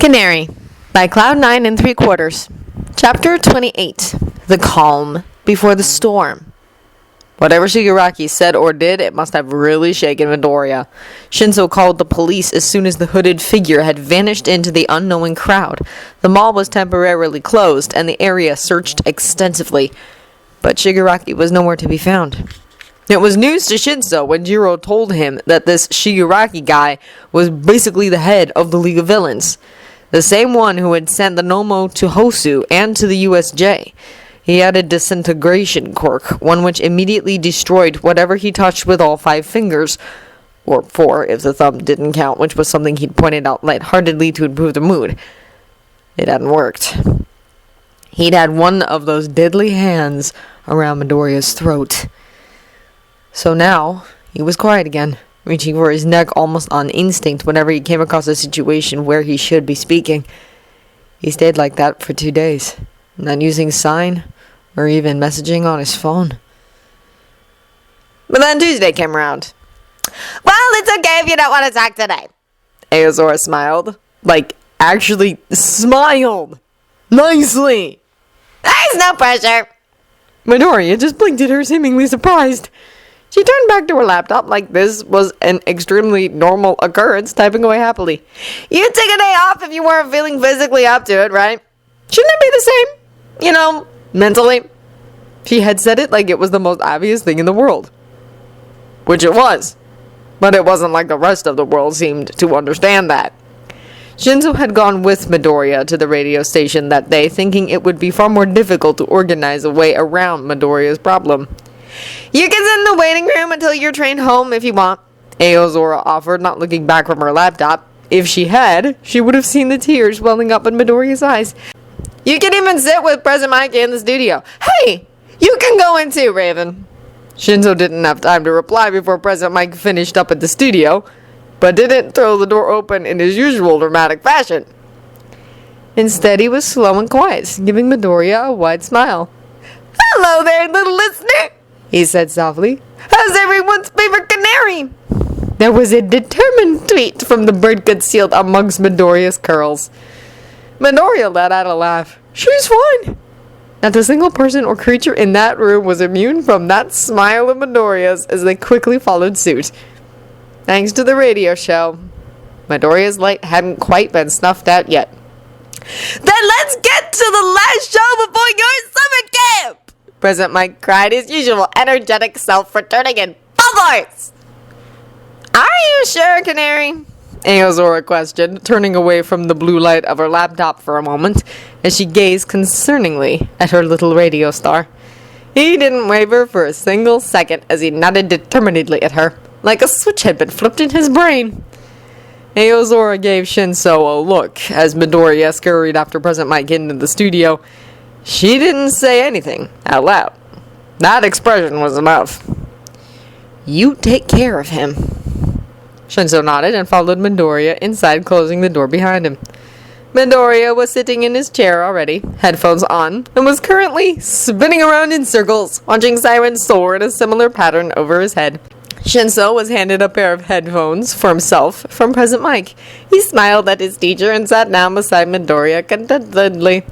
Canary by Cloud9 and 3/4. Chapter 28. The Calm Before the Storm. Whatever Shigaraki said or did, it must have really shaken Midoriya. Shinso called the police as soon as the hooded figure had vanished into the unknowing crowd. The mall was temporarily closed, and the area searched extensively. But Shigaraki was nowhere to be found. It was news to Shinso when Jiro told him that this Shigaraki guy was basically the head of the League of Villains. The same one who had sent the Nomo to Hosu and to the USJ. He had a disintegration quirk, one which immediately destroyed whatever he touched with all 5 fingers. Or 4 if the thumb didn't count, which was something he'd pointed out lightheartedly to improve the mood. It hadn't worked. He'd had one of those deadly hands around Midoriya's throat. So now, he was quiet again, reaching for his neck almost on instinct whenever he came across a situation where he should be speaking. He stayed like that for 2 days, not using sign or even messaging on his phone. But then Tuesday came around. "Well, it's okay if you don't want to talk today." Aozora smiled. Actually smiled. Nicely. "There's no pressure." Midoriya just blinked at her, seemingly surprised. She turned back to her laptop like this was an extremely normal occurrence, typing away happily. "You'd take a day off if you weren't feeling physically up to it, right? Shouldn't it be the same? Mentally." She had said it like it was the most obvious thing in the world. Which it was. But it wasn't like the rest of the world seemed to understand that. Shinso had gone with Midoriya to the radio station that day, thinking it would be far more difficult to organize a way around Midoriya's problem. "You can sit in the waiting room until you're trained home if you want," Aozora offered, not looking back from her laptop. If she had, she would have seen the tears welling up in Midoriya's eyes. "You can even sit with President Mike in the studio. Hey, you can go in too, Raven." Shinso didn't have time to reply before President Mike finished up at the studio, but didn't throw the door open in his usual dramatic fashion. Instead, he was slow and quiet, giving Midoriya a wide smile. "Hello there, little listener," he said softly. "How's everyone's favorite canary?" There was a determined tweet from the bird concealed amongst Midoriya's curls. Midoriya let out a laugh. "She's fine." Not a single person or creature in that room was immune from that smile of Midoriya's as they quickly followed suit. Thanks to the radio show, Midoriya's light hadn't quite been snuffed out yet. "Then let's get to the last show before your summer camp!" President Mike cried, his usual energetic self returning in full force. "Are you sure, Canary?" Aozora questioned, turning away from the blue light of her laptop for a moment, as she gazed concerningly at her little radio star. He didn't waver for a single second as he nodded determinedly at her, like a switch had been flipped in his brain. Aozora gave Shinso a look as Midoriya scurried after President Mike into the studio. She didn't say anything out loud. That expression was enough. "You take care of him." Shinso nodded and followed Midoriya inside, closing the door behind him. Midoriya was sitting in his chair already, headphones on, and was currently spinning around in circles, watching Siren soar in a similar pattern over his head. Shinso was handed a pair of headphones for himself from President Mike. He smiled at his teacher and sat down beside Midoriya contentedly.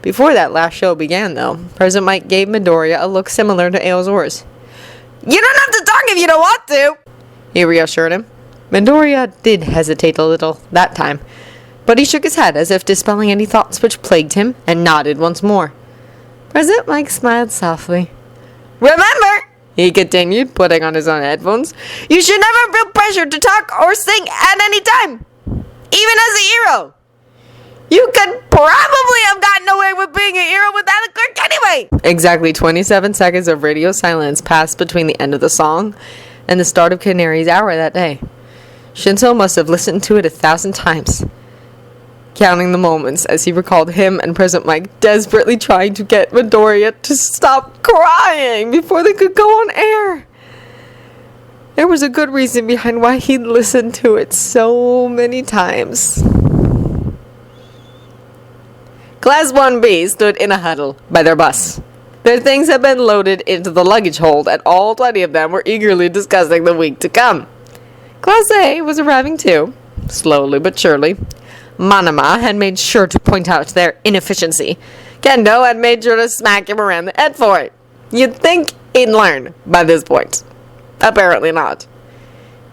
Before that last show began, though, President Mike gave Midoriya a look similar to Aozora's. "You don't have to talk if you don't want to," he reassured him. Midoriya did hesitate a little that time, but he shook his head as if dispelling any thoughts which plagued him, and nodded once more. President Mike smiled softly. "Remember," he continued, putting on his own headphones, "you should never feel pressured to talk or sing at any time, even as a hero. You could probably have gotten away with being a hero without a quirk anyway." Exactly 27 seconds of radio silence passed between the end of the song and the start of Canary's hour that day. Shinso must have listened to it 1,000 times, counting the moments as he recalled him and President Mike desperately trying to get Midoriya to stop crying before they could go on air. There was a good reason behind why he'd listened to it so many times. Class 1B stood in a huddle by their bus. Their things had been loaded into the luggage hold, and all 20 of them were eagerly discussing the week to come. Class A was arriving too, slowly but surely. Manama had made sure to point out their inefficiency. Kendo had made sure to smack him around the head for it. You'd think he'd learn by this point. Apparently not.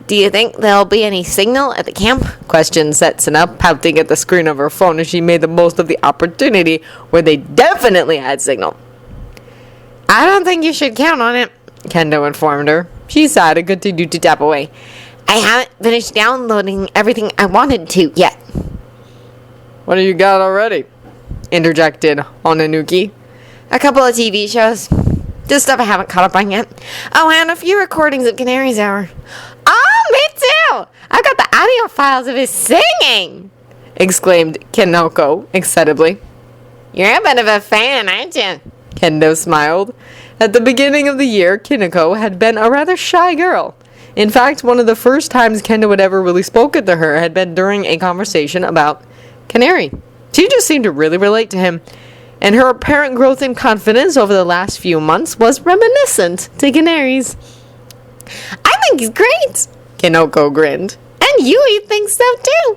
"Do you think there'll be any signal at the camp?" questioned Setsuna, pouting at the screen of her phone as she made the most of the opportunity where they definitely had signal. "I don't think you should count on it," Kendo informed her. She sighed and continued to tap away. "I haven't finished downloading everything I wanted to yet." "What do you got already?" interjected Onanuki. "A couple of TV shows. Just stuff I haven't caught up on yet. Oh, and a few recordings of Canary's Hour." "Oh, me too! I've got the audio files of his singing!" exclaimed Kinoko excitedly. "You're a bit of a fan, aren't you?" Kendo smiled. At the beginning of the year, Kinoko had been a rather shy girl. In fact, one of the first times Kendo had ever really spoken to her had been during a conversation about Canary. She just seemed to really relate to him, and her apparent growth in confidence over the last few months was reminiscent to Canary's. "I think he's great," Kinoko grinned. "And Yui thinks so too."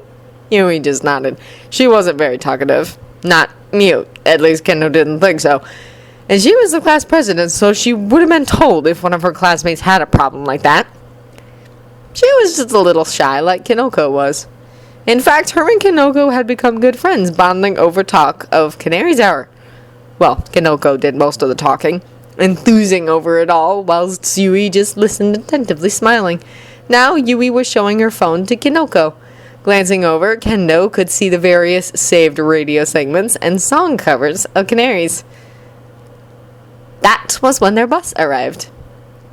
Yui just nodded. She wasn't very talkative. Not mute. At least Kendo didn't think so. And she was the class president, so she would have been told if one of her classmates had a problem like that. She was just a little shy, like Kinoko was. In fact, her and Kinoko had become good friends, bonding over talk of Canary's Hour. Well, Kinoko did most of the talking, enthusing over it all, whilst Yui just listened attentively, smiling. Now Yui was showing her phone to Kinoko. Glancing over, Kendo could see the various saved radio segments and song covers of Canary's. That was when their bus arrived.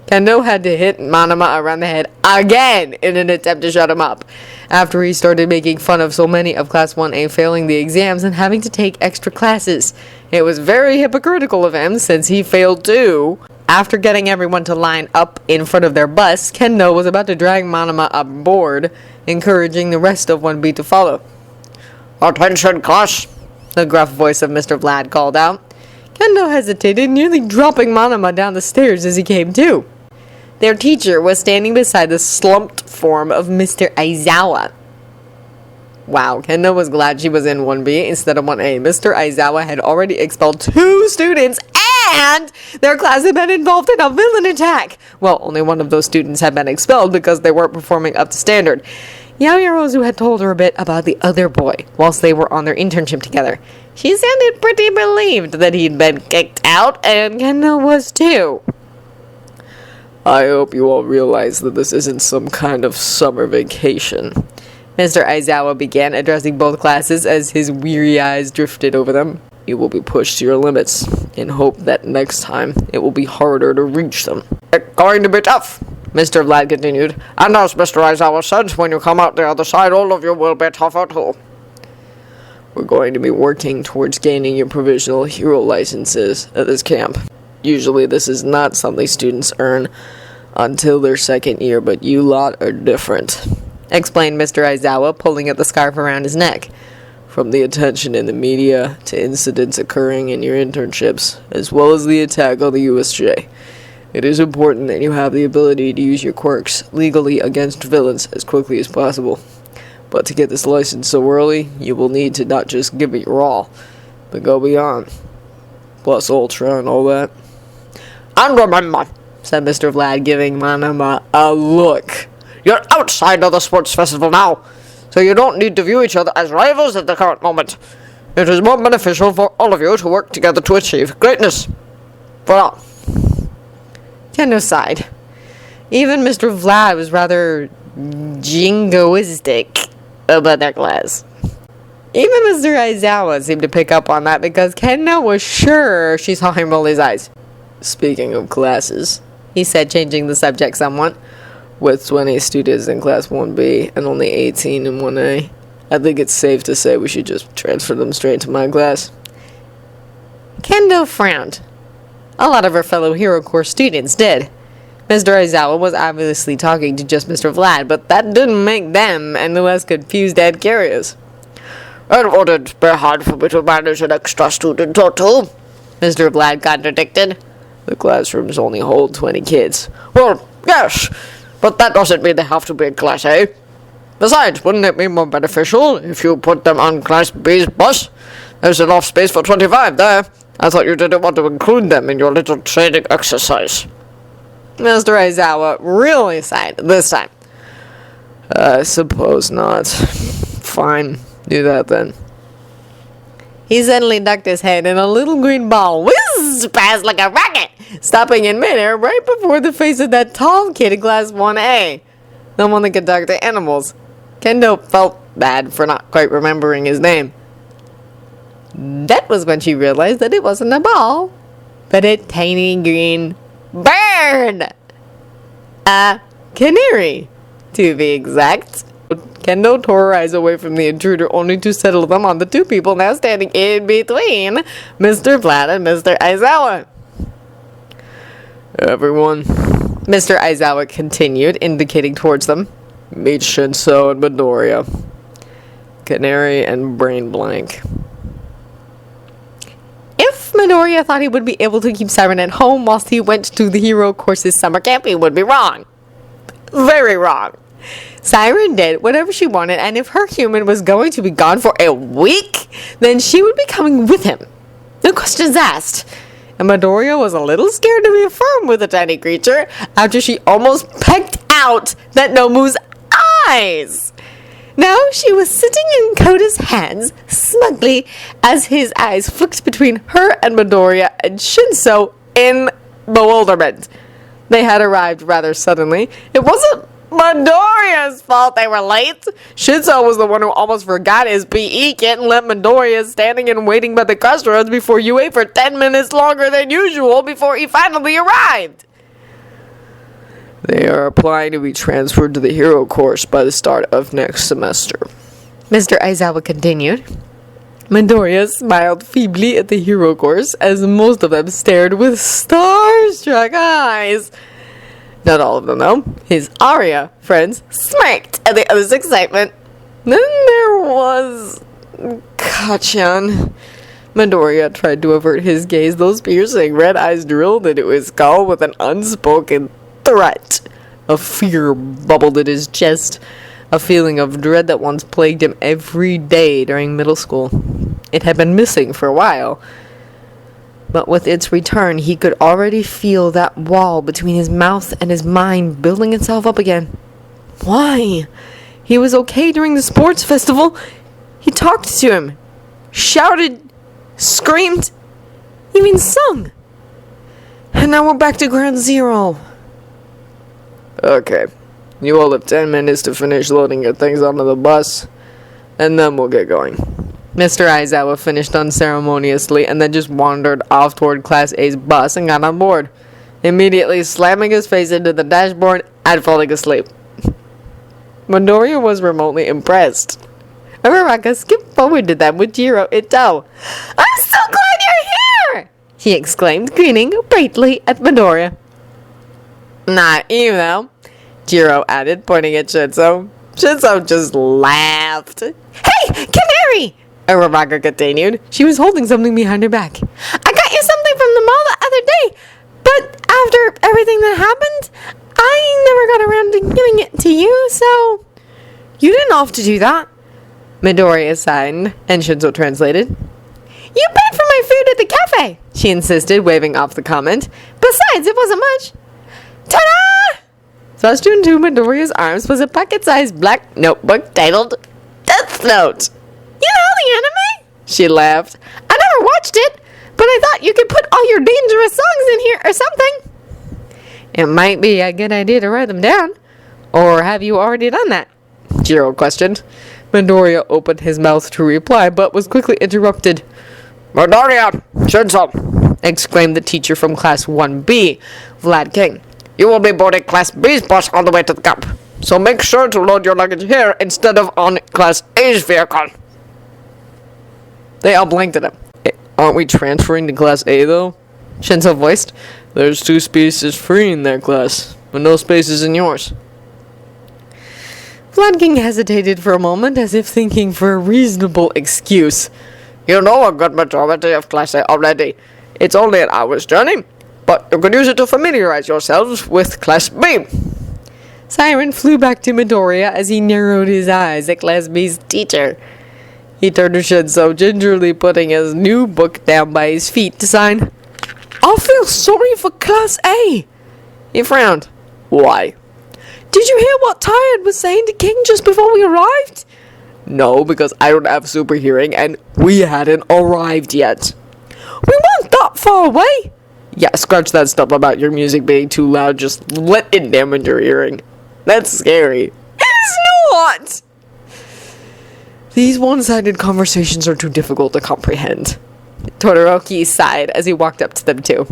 Kendo had to hit Manama around the head again in an attempt to shut him up, after he started making fun of so many of Class 1A failing the exams and having to take extra classes. It was very hypocritical of him, since he failed too. After getting everyone to line up in front of their bus, Kendo was about to drag Manama aboard, encouraging the rest of 1B to follow. "Attention, class!" the gruff voice of Mr. Vlad called out. Kendo hesitated, nearly dropping Manama down the stairs as he came to. Their teacher was standing beside the slumped form of Mr. Aizawa. Wow, Kendo was glad she was in 1B instead of 1A. Mr. Aizawa had already expelled 2 students, and their class had been involved in a villain attack. Well, only one of those students had been expelled because they weren't performing up to standard. Yaoyorozu had told her a bit about the other boy whilst they were on their internship together. She sounded pretty relieved that he'd been kicked out, and Kendo was too. "I hope you all realize that this isn't some kind of summer vacation," Mr. Aizawa began, addressing both classes as his weary eyes drifted over them. "You will be pushed to your limits, in hope that next time it will be harder to reach them." "It's going to be tough," Mr. Vlad continued. "And as Mr. Aizawa said, when you come out the other side, all of you will be tougher too. We're going to be working towards gaining your provisional hero licenses at this camp. Usually this is not something students earn until their second year, but you lot are different," explained Mr. Aizawa, pulling at the scarf around his neck. "From the attention in the media to incidents occurring in your internships, as well as the attack on the USJ, it is important that you have the ability to use your quirks legally against villains as quickly as possible. But to get this license so early, you will need to not just give it your all, but go beyond. Plus Ultra and all that." "And remember," said Mr. Vlad, giving Manama a look, "you're outside of the sports festival now, so you don't need to view each other as rivals at the current moment. It is more beneficial for all of you to work together to achieve greatness. For all." Kendo sighed. Even Mr. Vlad was rather jingoistic about their class. Even Mr. Aizawa seemed to pick up on that because Kendo was sure she saw him roll his eyes. "Speaking of classes," he said, changing the subject somewhat, "with 20 students in Class 1B and only 18 in 1A, I think it's safe to say we should just transfer them straight to my class." Kendo frowned. A lot of her fellow Hero Corps students did. Mr. Aizawa was obviously talking to just Mr. Vlad, but that didn't make them any less confused and curious. "It wouldn't be hard for me to manage an extra student or two," Mr. Vlad contradicted. "The classrooms only hold 20 kids. "Well, yes, but that doesn't mean they have to be in Class A. Besides, wouldn't it be more beneficial if you put them on Class B's bus? There's enough space for 25 there. I thought you didn't want to include them in your little training exercise. Mr. Aizawa really sighed this time. I suppose not. Fine, do that then. He suddenly ducked his head and a little green ball whizzed past like a rocket, stopping in midair right before the face of that tall kid in Class 1A, the one that could talk to animals. Kendo felt bad for not quite remembering his name. That was when she realized that it wasn't a ball, but a tiny green bird. A canary, to be exact. Kendo tore her eyes away from the intruder only to settle them on the two people now standing in between Mr. Vlad and Mr. Aizawa. Everyone, Mr. Aizawa continued, indicating towards them. Meet Shinso and Midoriya. Canary and Brain Blank. If Midoriya thought he would be able to keep Siren at home whilst he went to the Hero Course's summer camp, he would be wrong. Very wrong. Siren did whatever she wanted, and if her human was going to be gone for a week, then she would be coming with him. No questions asked. And Midoriya was a little scared to be firm with the tiny creature after she almost pecked out that Nomu's eyes. Now she was sitting in Koda's hands smugly as his eyes flicked between her and Midoriya and Shinso in bewilderment. They had arrived rather suddenly. It wasn't Midoriya's fault they were late. Shinso was the one who almost forgot his PE kit and left Midoriya standing and waiting by the crossroads before UA for 10 minutes longer than usual before he finally arrived. They are applying to be transferred to the Hero Course by the start of next semester. Mr. Aizawa continued. Midoriya smiled feebly at the Hero Course as most of them stared with starstruck eyes. Not all of them, though. His Arya friends smirked at the other's excitement. Then there was Kachan. Midoriya tried to avert his gaze. Those piercing red eyes drilled into his skull with an unspoken threat. A fear bubbled in his chest. A feeling of dread that once plagued him every day during middle school. It had been missing for a while. But with its return, he could already feel that wall between his mouth and his mind building itself up again. Why? He was okay during the sports festival. He talked to him, shouted, screamed, even sung. And now we're back to ground zero. Okay, you all have 10 minutes to finish loading your things onto the bus, and then we'll get going. Mr. Aizawa finished unceremoniously and then just wandered off toward Class A's bus and got on board, immediately slamming his face into the dashboard and falling asleep. Midoriya was remotely impressed. Uraraka skipped forward to them with Jiro in tow. I'm so glad you're here! He exclaimed, grinning brightly at Midoriya. Not you, though, Jiro added, pointing at Shinso. Shinso just laughed. Hey, Canary! Uraraka continued. She was holding something behind her back. I got you something from the mall the other day, but after everything that happened, I never got around to giving it to you, so you didn't have to do that. Midoriya sighed, and Shinso translated. You paid for my food at the cafe, she insisted, waving off the comment. Besides, it wasn't much. Ta-da! Thrust into Midoriya's arms was a pocket-sized black notebook titled Death Note. You know the anime? She laughed. I never watched it, but I thought you could put all your dangerous songs in here or something. It might be a good idea to write them down. Or have you already done that? Jiro questioned. Midoriya opened his mouth to reply, but was quickly interrupted. Midoriya! Shinso! Exclaimed the teacher from Class 1B, Vlad King. You will be boarding Class B's bus on the way to the camp, so make sure to load your luggage here instead of on Class A's vehicle. They all blinked at him. Aren't we transferring to Class A, though? Shinso voiced. There's 2 spaces free in that class, but no spaces in yours. Vlad King hesitated for a moment, as if thinking for a reasonable excuse. You know a good majority of Class A already. It's only an hour's journey, but you could use it to familiarize yourselves with Class B. Siren flew back to Midoriya as he narrowed his eyes at Class B's teacher. He turned to Shinso, gingerly putting his new book down by his feet to sign, "I feel sorry for Class A." He frowned. "Why?" "Did you hear what Tired was saying to King just before we arrived?" "No, because I don't have super hearing and we hadn't arrived yet." "We weren't that far away." "Yeah, scratch that stuff about your music being too loud. Just let it damage your hearing. That's scary." "It's not!" These one-sided conversations are too difficult to comprehend. Todoroki sighed as he walked up to them too.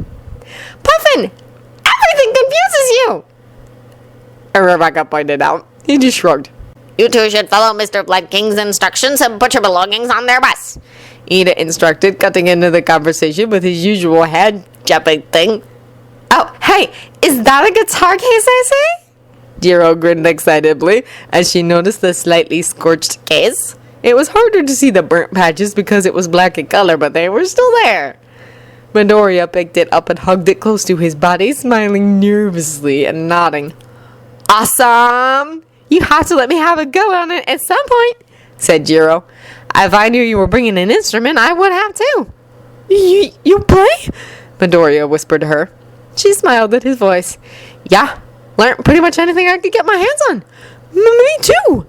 "Puffin, everything confuses you!" Rebecca pointed out. He just shrugged. You two should follow Mr. Blood King's instructions and put your belongings on their bus. Ida instructed, cutting into the conversation with his usual head-jumping thing. "Oh, hey, is that a guitar case I see?" Jiro grinned excitedly as she noticed the slightly scorched case. It was harder to see the burnt patches because it was black in color, but they were still there. Midoriya picked it up and hugged it close to his body, smiling nervously and nodding. "Awesome! You have to let me have a go on it at some point," said Jiro. "If I knew you were bringing an instrument, I would have too." You play?" Midoriya whispered to her. She smiled at his voice. "Yeah, learned pretty much anything I could get my hands on." Me too."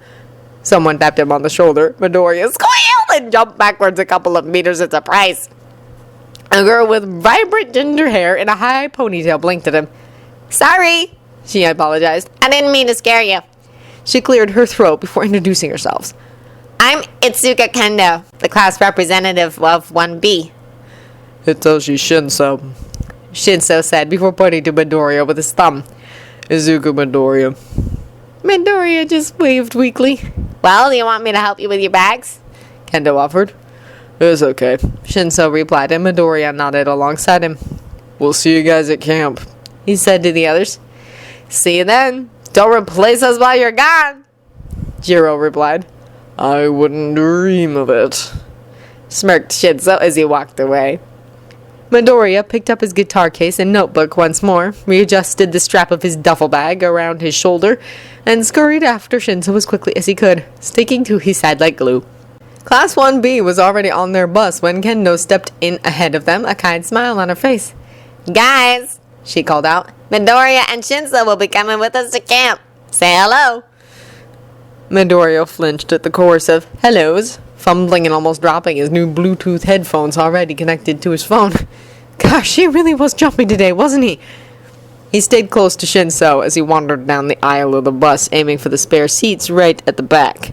Someone tapped him on the shoulder. Midoriya squealed and jumped backwards a couple of meters in surprise. A girl with vibrant ginger hair and a high ponytail blinked at him. "Sorry," she apologized. I didn't mean to scare you. She cleared her throat before introducing herself. I'm Itsuka Kendo, the class representative of 1B. Hitoshi Shinso. Shinso said before pointing to Midoriya with his thumb. Izuku Midoriya. Midoriya just waved weakly. Well, do you want me to help you with your bags? Kendo offered. It's okay. Shinso replied, and Midoriya nodded alongside him. We'll see you guys at camp, he said to the others. "See you then. Don't replace us while you're gone," Jiro replied. I wouldn't dream of it, smirked Shinso as he walked away. Midoriya picked up his guitar case and notebook once more, readjusted the strap of his duffel bag around his shoulder, and scurried after Shinso as quickly as he could, sticking to his side like glue. Class 1B was already on their bus when Kendo stepped in ahead of them, a kind smile on her face. Guys, she called out, Midoriya and Shinso will be coming with us to camp. Say hello. Midoriya flinched at the chorus of hellos, fumbling and almost dropping his new Bluetooth headphones already connected to his phone. Gosh, he really was jumpy today, wasn't he? He stayed close to Shinso as he wandered down the aisle of the bus, aiming for the spare seats right at the back.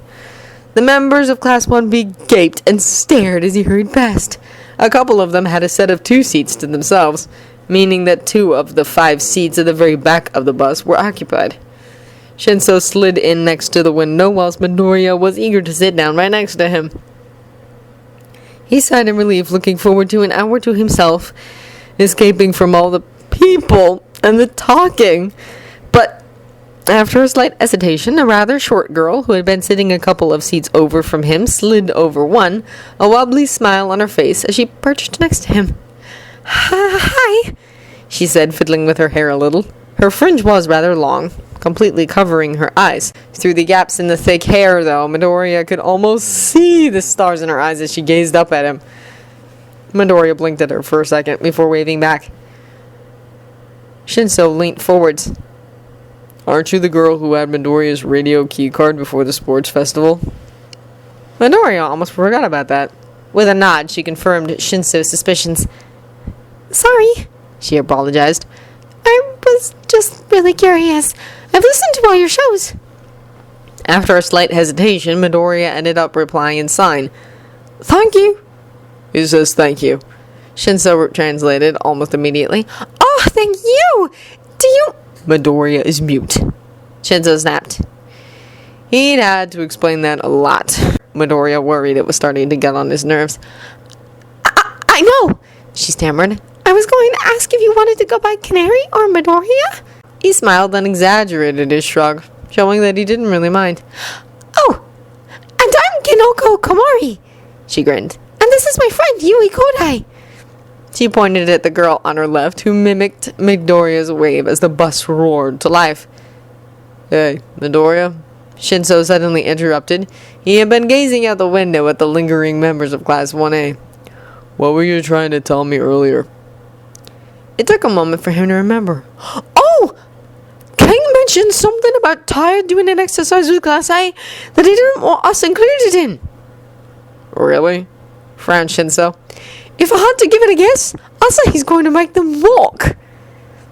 The members of Class 1B gaped and stared as he hurried past. A couple of them had a set of 2 seats to themselves, meaning that 2 of the 5 seats at the very back of the bus were occupied. Shinso slid in next to the window whilst Midoriya was eager to sit down right next to him. He sighed in relief, looking forward to an hour to himself, escaping from all the people and the talking. But after a slight hesitation, a rather short girl who had been sitting a couple of seats over from him slid over one, a wobbly smile on her face as she perched next to him. "Hi," she said, fiddling with her hair a little. Her fringe was rather long, completely covering her eyes. Through the gaps in the thick hair, though, Midoriya could almost see the stars in her eyes as she gazed up at him. Midoriya blinked at her for a second before waving back. Shinso leaned forwards. Aren't you the girl who had Midoriya's radio key card before the sports festival? Midoriya almost forgot about that. With a nod, she confirmed Shinso's suspicions. "Sorry," she apologized. "I was just really curious. I've listened to all your shows." After a slight hesitation, Midoriya ended up replying in sign. "Thank you." He says thank you. Shinso translated almost immediately. "Oh, thank you! Do you—" Midoriya is mute. Shinso snapped. He'd had to explain that a lot. Midoriya worried it was starting to get on his nerves. I know, she stammered. "I was going to ask if you wanted to go by Canary or Midoriya?" He smiled and exaggerated his shrug, showing that he didn't really mind. "Oh, and I'm Kinoko Komori," she grinned. "And this is my friend, Yui Kodai." She pointed at the girl on her left, who mimicked Midoriya's wave as the bus roared to life. Hey, Midoriya? Shinso suddenly interrupted. He had been gazing out the window at the lingering members of Class 1A. What were you trying to tell me earlier? It took a moment for him to remember. Oh! King mentioned something about Taya doing an exercise with Class A that he didn't want us included in. Really? Frowned Shinso. If I had to give it a guess, I'll say he's going to make them walk.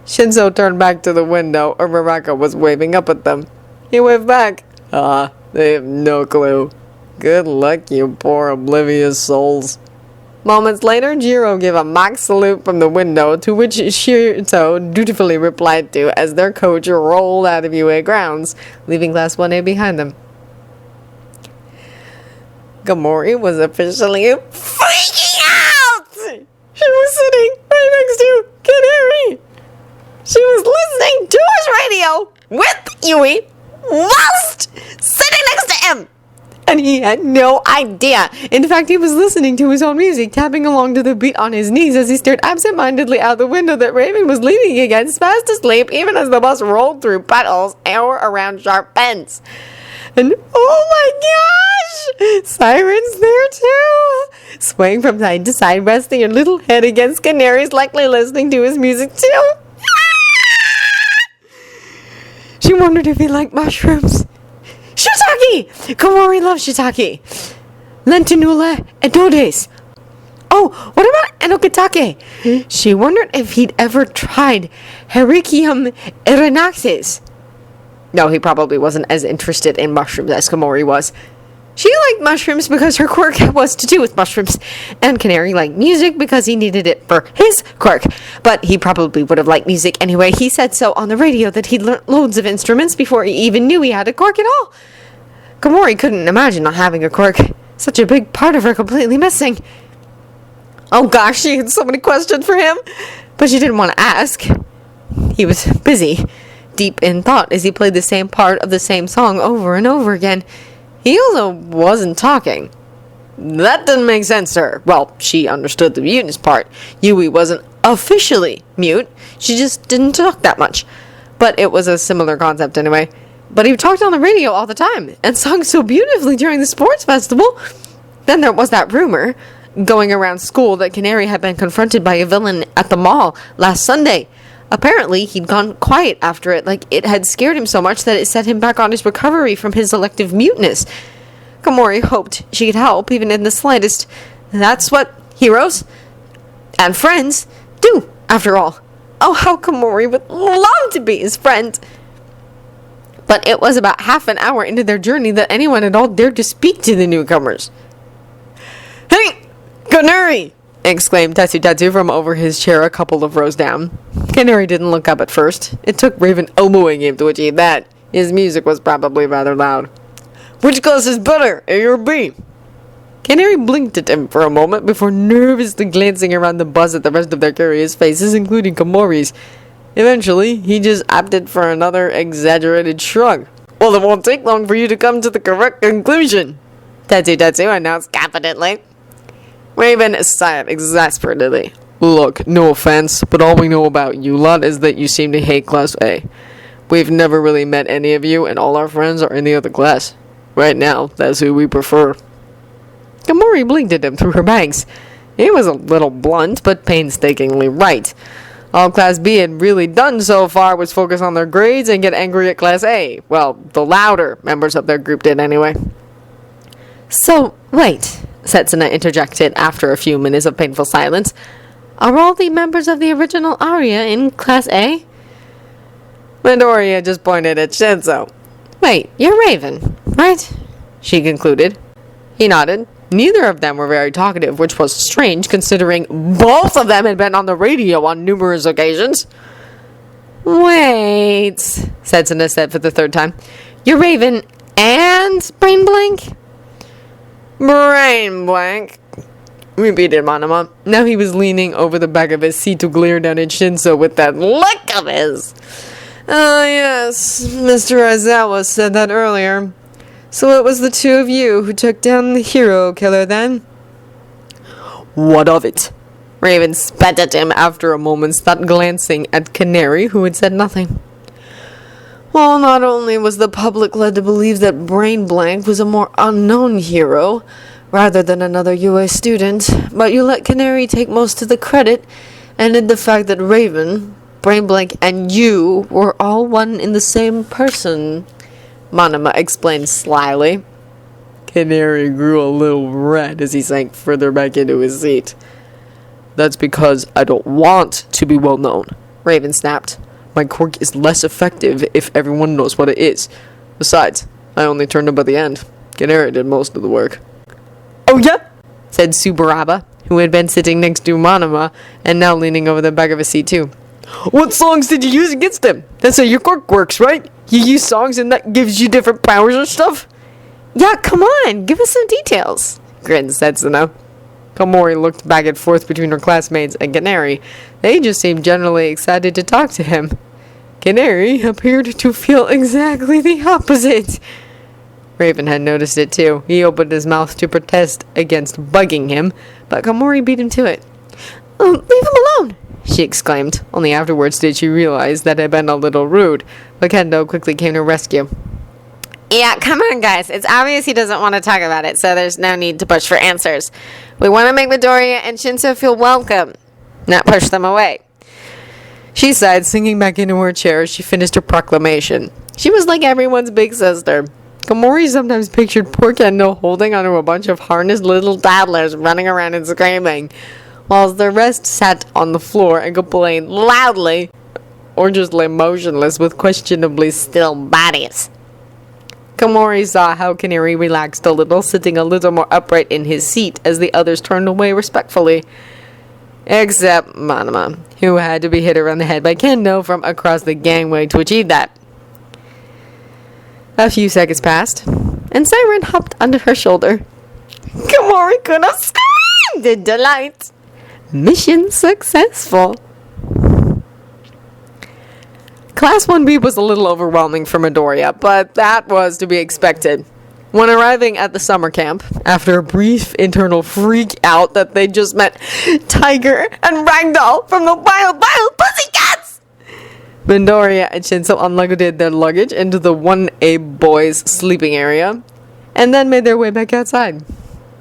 Shinso turned back to the window, and Uraraka was waving up at them. He waved back. They have no clue. Good luck, you poor oblivious souls. Moments later, Jiro gave a mock salute from the window, to which Shirito dutifully replied to as their coach rolled out of UA grounds, leaving Class 1A behind them. Gamori was officially freaking out! She was sitting right next to Canary! She was listening to his radio with Yui whilst sitting next to him! And he had no idea. In fact, he was listening to his own music, tapping along to the beat on his knees as he stared absent-mindedly out the window that Raven was leaning against, fast asleep, even as the bus rolled through puddles or around sharp bends. And oh my gosh! Siren's there too! Swaying from side to side, resting her little head against Canary's, likely listening to his music too. She wondered if he liked mushrooms. Shiitake! Komori loves shiitake. Lentinula edodes. Oh, what about enokitake? She wondered if he'd ever tried Hericium erinaxis. No, he probably wasn't as interested in mushrooms as Komori was. She liked mushrooms because her quirk was to do with mushrooms, and Canary liked music because he needed it for his quirk. But he probably would have liked music anyway. He said so on the radio that he'd learnt loads of instruments before he even knew he had a quirk at all. Komori couldn't imagine not having a quirk. Such a big part of her completely missing. Oh gosh, she had so many questions for him, but she didn't want to ask. He was busy, deep in thought as he played the same part of the same song over and over again. He also wasn't talking. That didn't make sense to her. Well, she understood the muteness part. Yui wasn't officially mute. She just didn't talk that much. But it was a similar concept anyway. But he talked on the radio all the time and sung so beautifully during the sports festival. Then there was that rumor going around school that Canary had been confronted by a villain at the mall last Sunday. Apparently, he'd gone quiet after it, like it had scared him so much that it set him back on his recovery from his elective muteness. Komori hoped she could help, even in the slightest. That's what heroes and friends do, after all. Oh, how Komori would love to be his friend. But it was about half an hour into their journey that anyone at all dared to speak to the newcomers. Hey, Canary! Exclaimed Tetsu from over his chair a couple of rows down. Canary didn't look up at first. It took Raven elbowing him to achieve that. His music was probably rather loud. Which class is better, A or B? Canary blinked at him for a moment before nervously glancing around the bus at the rest of their curious faces, including Komori's. Eventually, he just opted for another exaggerated shrug. Well, it won't take long for you to come to the correct conclusion, Tetsu announced confidently. Raven sighed exasperatedly. Look, no offense, but all we know about you lot is that you seem to hate Class A. We've never really met any of you, and all our friends are in the other class. Right now, that's who we prefer. Komori blinked at him through her bangs. He was a little blunt, but painstakingly right. All Class B had really done so far was focus on their grades and get angry at Class A. Well, the louder members of their group did anyway. So, wait, Setsuna interjected after a few minutes of painful silence. Are all the members of the original Aria in Class A? Midoriya just pointed at Shinso. Wait, you're Raven, right? She concluded. He nodded. Neither of them were very talkative, which was strange considering both of them had been on the radio on numerous occasions. Wait, Setsuna said for the third time. You're Raven and Brain Blank? Brain Blank, repeated Monoma. Now he was leaning over the back of his seat to glare down at Shinso with that look of his. Ah, yes, Mr. Aizawa said that earlier. So it was the two of you who took down the hero killer then? What of it? Raven spat at him after a moment's thought, glancing at Canary, who had said nothing. Well, not only was the public led to believe that Brain Blank was a more unknown hero, rather than another UA student, but you let Canary take most of the credit, and hid the fact that Raven, Brain Blank, and you were all one in the same person, Monoma explained slyly. Canary grew a little red as he sank further back into his seat. That's because I don't want to be well known, Raven snapped. My quirk is less effective if everyone knows what it is. Besides, I only turned up at the end. Canary did most of the work. Oh yeah? Said Subaraba, who had been sitting next to Monoma and now leaning over the back of his seat too. What songs did you use against him? That's how your quirk works, right? You use songs and that gives you different powers and stuff? Yeah, come on, give us some details, grinned Setsuno. Komori looked back and forth between her classmates and Canary. They just seemed generally excited to talk to him. Canary appeared to feel exactly the opposite. Raven had noticed it too. He opened his mouth to protest against bugging him, but Komori beat him to it. Leave him alone, she exclaimed. Only afterwards did she realize that it had been a little rude, but Kendo quickly came to rescue. Yeah, come on, guys. It's obvious he doesn't want to talk about it, so there's no need to push for answers. We want to make Midoriya and Shinso feel welcome, not push them away. She sighed, sinking back into her chair as she finished her proclamation. She was like everyone's big sister. Komori sometimes pictured poor Kendo holding onto a bunch of harnessed little toddlers running around and screaming, whilst the rest sat on the floor and complained loudly, or just lay motionless with questionably still bodies. Komori saw how Canary relaxed a little, sitting a little more upright in his seat as the others turned away respectfully. Except Monoma, who had to be hit around the head by Kendo from across the gangway to achieve that. A few seconds passed, and Siren hopped under her shoulder. Komori could have screamed in delight. Mission successful. Class 1B was a little overwhelming for Midoriya, but that was to be expected. When arriving at the summer camp, after a brief internal freak out that they just met Tiger and Ragdoll from the Wild Pussycats, Midoriya and Shinso unloaded their luggage into the 1A boys' sleeping area, and then made their way back outside.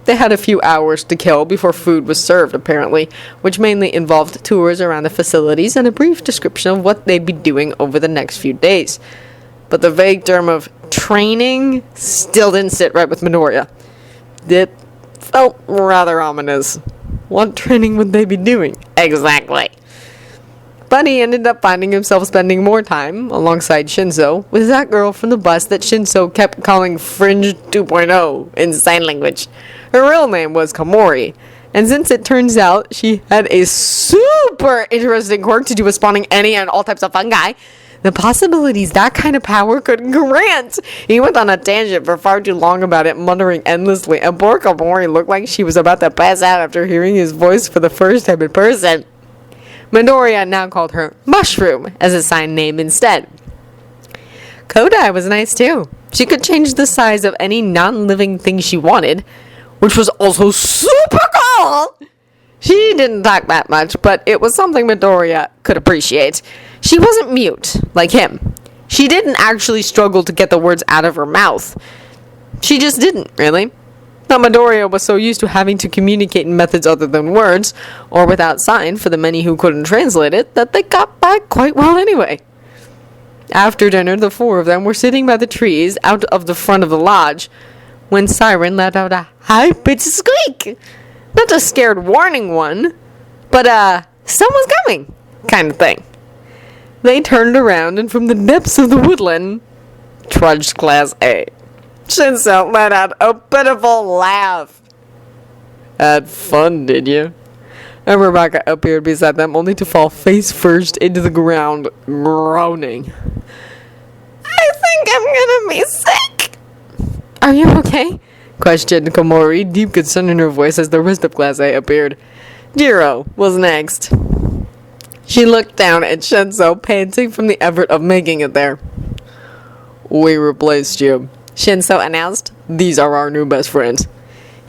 They had a few hours to kill before food was served, apparently, which mainly involved tours around the facilities and a brief description of what they'd be doing over the next few days. But the vague term of training still didn't sit right with Midoriya. It felt rather ominous. What training would they be doing? Exactly. But he ended up finding himself spending more time, alongside Shinso, with that girl from the bus that Shinso kept calling Fringe 2.0 in sign language. Her real name was Komori, and since it turns out she had a super interesting quirk to do with spawning any and all types of fungi, the possibilities that kind of power could grant. He went on a tangent for far too long about it, muttering endlessly, and poor Komori looked like she was about to pass out after hearing his voice for the first time in person. Midoriya now called her Mushroom as a sign name instead. Kodai was nice too. She could change the size of any non-living thing she wanted, which was also super cool. She didn't talk that much, but it was something Midoriya could appreciate. She wasn't mute, like him. She didn't actually struggle to get the words out of her mouth. She just didn't, really. Now Midoriya was so used to having to communicate in methods other than words, or without sign for the many who couldn't translate it, that they got by quite well anyway. After dinner, the four of them were sitting by the trees out of the front of the lodge, when Siren let out a high-pitched squeak. Not a scared warning one, but someone's coming kind of thing. They turned around, and from the depths of the woodland trudged Class A. Shinso let out a pitiful laugh. Had fun, did you? And Rebecca appeared beside them, only to fall face first into the ground, groaning. I think I'm gonna be sick. Are you okay? Questioned Komori, deep concern in her voice as the rest of Class A appeared. Jiro was next. She looked down at Shinso, panting from the effort of making it there. We replaced you, Shinso announced. These are our new best friends.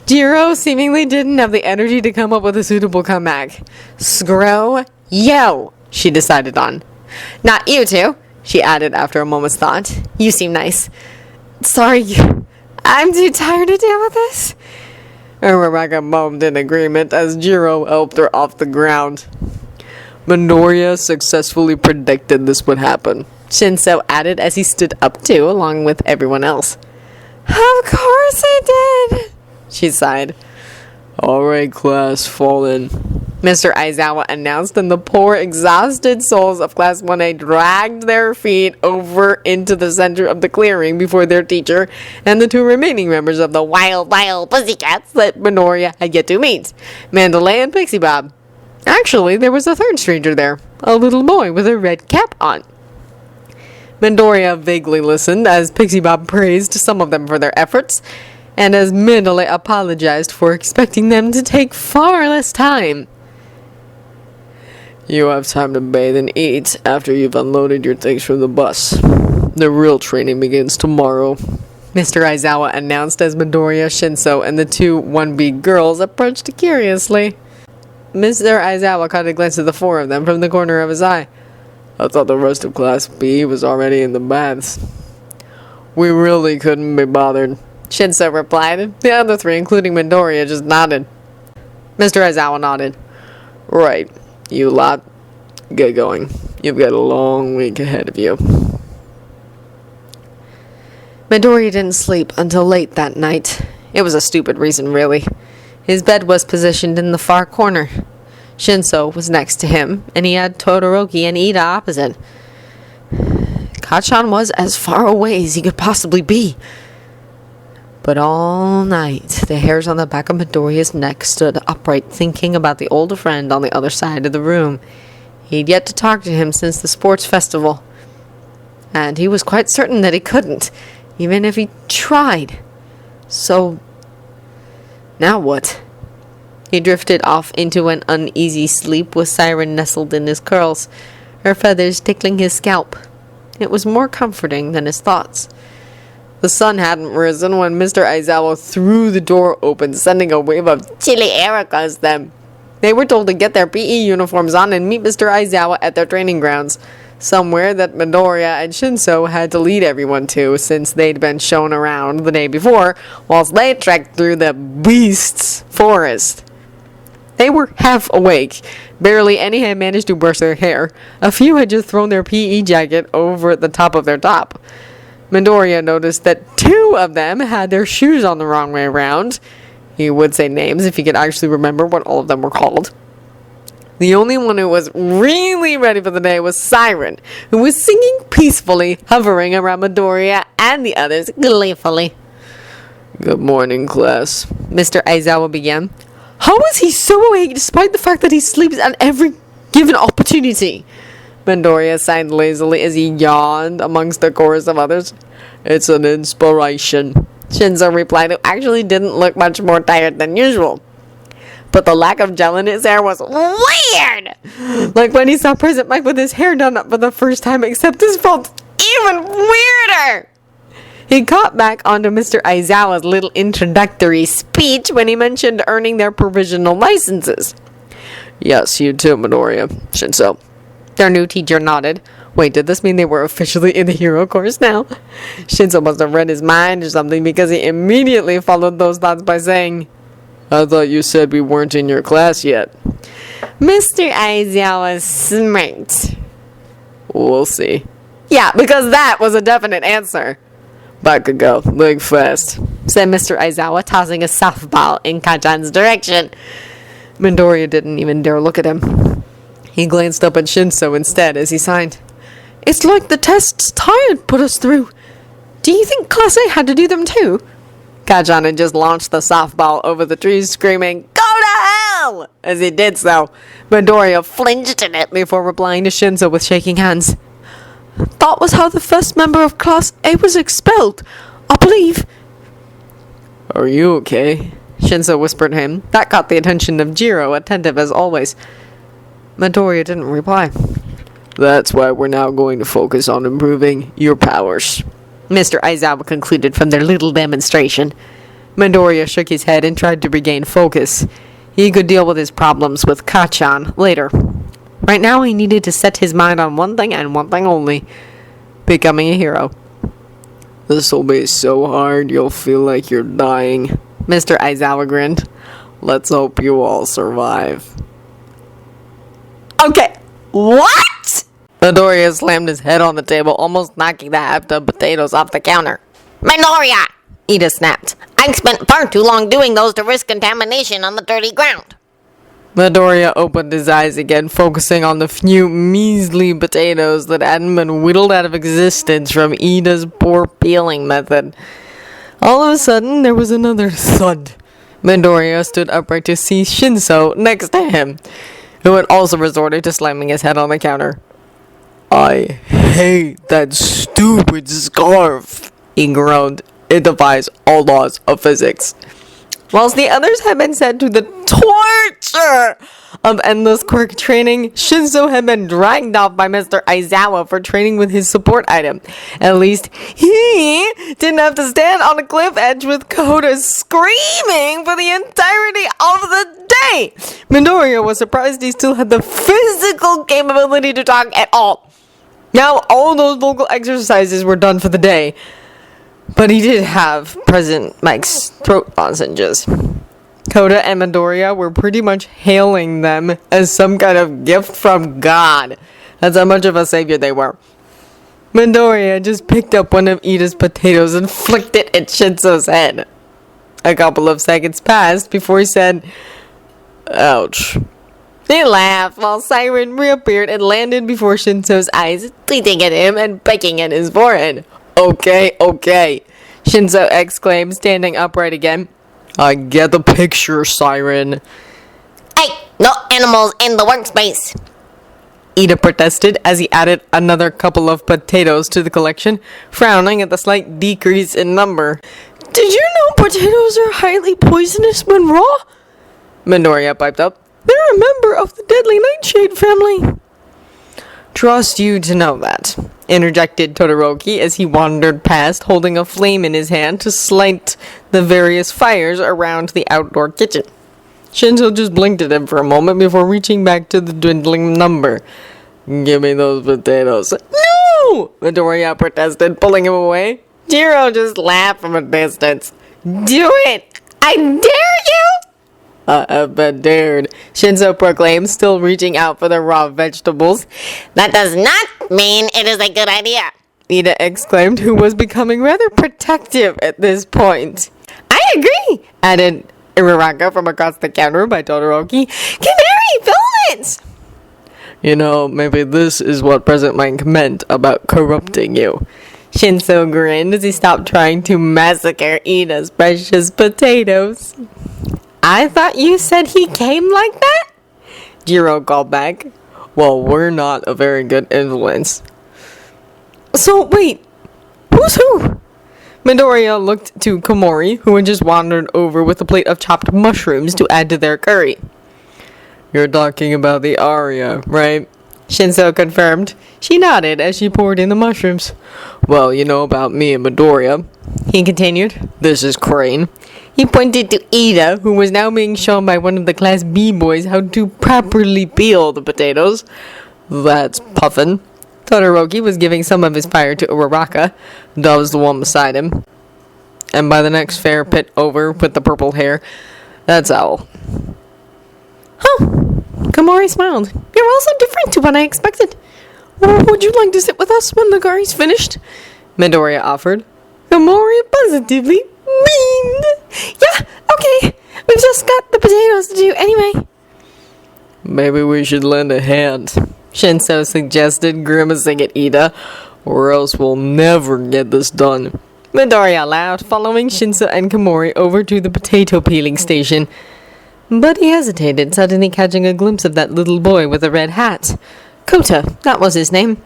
Jiro seemingly didn't have the energy to come up with a suitable comeback. Screw you, she decided on. Not you two. she added after a moment's thought. You seem nice. Sorry, I'm too tired to deal with this. And Rebecca moaned in agreement as Jiro helped her off the ground. Midoriya successfully predicted this would happen, Shinso added as he stood up too, along with everyone else. Of course I did, she sighed. Alright, class, fall in. Mr. Aizawa announced, and the poor, exhausted souls of Class 1A dragged their feet over into the center of the clearing before their teacher and the two remaining members of the Wild Pussycats that Midoriya had yet to meet, Mandalay and Pixie Bob. Actually, there was a third stranger there, a little boy with a red cap on. Midoriya vaguely listened as Pixie Bob praised some of them for their efforts, and as Mandalay apologized for expecting them to take far less time. You have time to bathe and eat after you've unloaded your things from the bus. The real training begins tomorrow, Mr. Aizawa announced as Midoriya, Shinso, and the two 1B girls approached curiously. Mr. Aizawa caught a glimpse of the four of them from the corner of his eye. I thought the rest of Class B was already in the baths. We really couldn't be bothered, Shinso replied. The other three, including Midoriya, just nodded. Mr. Aizawa nodded. Right. You lot, get going. You've got a long week ahead of you. Midoriya didn't sleep until late that night. It was a stupid reason, really. His bed was positioned in the far corner. Shinso was next to him, and he had Todoroki and Ida opposite. Kachan was as far away as he could possibly be. But all night, the hairs on the back of Midoriya's neck stood upright, thinking about the older friend on the other side of the room. He'd yet to talk to him since the sports festival. And he was quite certain that he couldn't, even if he tried. So, now what? He drifted off into an uneasy sleep with Siren nestled in his curls, her feathers tickling his scalp. It was more comforting than his thoughts. The sun hadn't risen when Mr. Aizawa threw the door open, sending a wave of chilly air across them. They were told to get their PE uniforms on and meet Mr. Aizawa at their training grounds, somewhere that Midoriya and Shinso had to lead everyone to since they'd been shown around the day before, whilst they trekked through the beast's forest. They were half awake. Barely any had managed to brush their hair. A few had just thrown their PE jacket over the top of their top. Midoriya noticed that two of them had their shoes on the wrong way around. He would say names if he could actually remember what all of them were called. The only one who was really ready for the day was Siren, who was singing peacefully, hovering around Midoriya and the others gleefully. Good morning, class, Mr. Aizawa began. How is he so awake despite the fact that he sleeps at every given opportunity? Midoriya sighed lazily as he yawned amongst the chorus of others. It's an inspiration, Shinso replied, who actually didn't look much more tired than usual. But the lack of gel in his hair was weird! Like when he saw President Mike with his hair done up for the first time, except this felt even weirder! He caught back onto Mr. Aizawa's little introductory speech when he mentioned earning their provisional licenses. Yes, you too, Midoriya. Shinso. Their new teacher nodded. Wait, did this mean they were officially in the hero course now? Shinso must have read his mind or something, because he immediately followed those thoughts by saying, I thought you said we weren't in your class yet. Mr. Aizawa smirked. We'll see. Yeah, because that was a definite answer. Bakugo, leg fast, said Mr. Aizawa, tossing a softball in Kachan's direction. Midoriya didn't even dare look at him. He glanced up at Shinso instead as he sighed. It's like the tests Tired put us through. Do you think Class A had to do them too? Kachan had just launched the softball over the trees, screaming, Go to hell! As he did so, Midoriya flinched in it before replying to Shinso with shaking hands. That was how the first member of Class A was expelled, I believe. Are you okay? Shinso whispered to him. That caught the attention of Jiro, attentive as always. Midoriya didn't reply. That's why we're now going to focus on improving your powers, Mr. Aizawa concluded from their little demonstration. Midoriya shook his head and tried to regain focus. He could deal with his problems with Kachan later. Right now he needed to set his mind on one thing and one thing only. becoming a hero. This'll be so hard you'll feel like you're dying. Mr. Aizawa grinned. Let's hope you all survive. Okay, what? Midoriya slammed his head on the table, almost knocking the half-done potatoes off the counter. Midoriya! Ida snapped. I spent far too long doing those to risk contamination on the dirty ground. Midoriya opened his eyes again, focusing on the few measly potatoes that hadn't been whittled out of existence from Ida's poor peeling method. All of a sudden, there was another thud. Midoriya stood upright to see Shinso next to him, who had also resorted to slamming his head on the counter. I hate that stupid scarf, He groaned. It defies all laws of physics. Whilst the others had been sent to the torture of endless quirk training, Shinso had been dragged off by Mr. Aizawa for training with his support item. At least he didn't have to stand on a cliff edge with Koda screaming for the entirety of the day. Midoriya was surprised he still had the physical capability to talk at all. Now all those vocal exercises were done for the day. But he did have President Mike's throat lozenges. Koda and Midoriya were pretty much hailing them as some kind of gift from God. That's how much of a savior they were. Midoriya just picked up one of Ida's potatoes and flicked it at Shinso's head. A couple of seconds passed before he said, "Ouch." They laughed while Siren reappeared and landed before Shinso's eyes, tweeting at him and pecking at his forehead. Okay. Shinso exclaimed, standing upright again. I get the picture, Siren. Hey, no animals in the workspace. Ida protested as he added another couple of potatoes to the collection, frowning at the slight decrease in number. "Did you know potatoes are highly poisonous when raw?" Midoriya piped up. "They're a member of the deadly nightshade family." "Trust you to know that," interjected Todoroki as he wandered past, holding a flame in his hand to light the various fires around the outdoor kitchen. Shinso just blinked at him for a moment before reaching back to the dwindling number. Give me those potatoes. "No!" Midoriya protested, pulling him away. Jiro just laughed from a distance. "Do it! I dare you!" I have been dared," Shinso proclaimed, still reaching out for the raw vegetables. That does not mean it is a good idea. Ida exclaimed, who was becoming rather protective at this point. "I agree," added Uraraka from across the counter by Todoroki. "Canary, film it!" You know, maybe this is what President Mike meant about corrupting you. Shinso grinned as he stopped trying to massacre Ida's precious potatoes. "I thought you said he came like that?" Jiro called back. Well, we're not a very good influence. "So, wait, who's who?" Midoriya looked to Komori, who had just wandered over with a plate of chopped mushrooms to add to their curry. You're talking about the aria, right? Shinso confirmed. She nodded as she poured in the mushrooms. Well, you know about me and Midoriya. He continued. This is Crane. He pointed to Ida, who was now being shown by one of the Class B boys how to properly peel the potatoes. That's Puffin. Todoroki was giving some of his fire to Uraraka. That was the one beside him. And by the next fair pit over with the purple hair, that's Owl. "Huh." Komori smiled. "You're all so different to what I expected. Would you like to sit with us when the curry's finished?" Midoriya offered. Komori positively beamed. "Yeah, okay. We've just got the potatoes to do anyway." Maybe we should lend a hand, Shinso suggested, grimacing at Ida. or else we'll never get this done. Midoriya laughed, following Shinso and Komori over to the potato peeling station. But he hesitated, suddenly catching a glimpse of that little boy with a red hat. Kota, that was his name.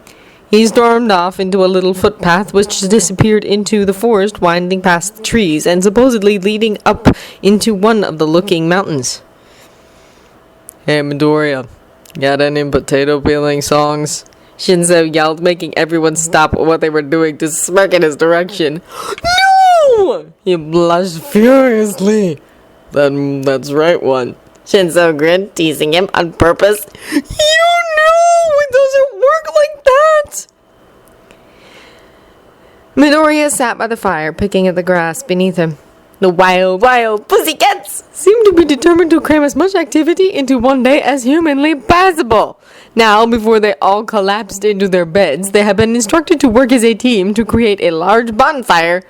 He stormed off into a little footpath which disappeared into the forest, winding past the trees and supposedly leading up into one of the looking mountains. Hey Midoriya, got any potato peeling songs? Shinso yelled, making everyone stop what they were doing to smirk in his direction. No! He blushed furiously. Then that's right one. Shinso grinned, teasing him on purpose. You know it doesn't work like that! Midoriya sat by the fire, picking at the grass beneath him. The wild, wild pussycats seemed to be determined to cram as much activity into one day as humanly possible. Now, before they all collapsed into their beds, they had been instructed to work as a team to create a large bonfire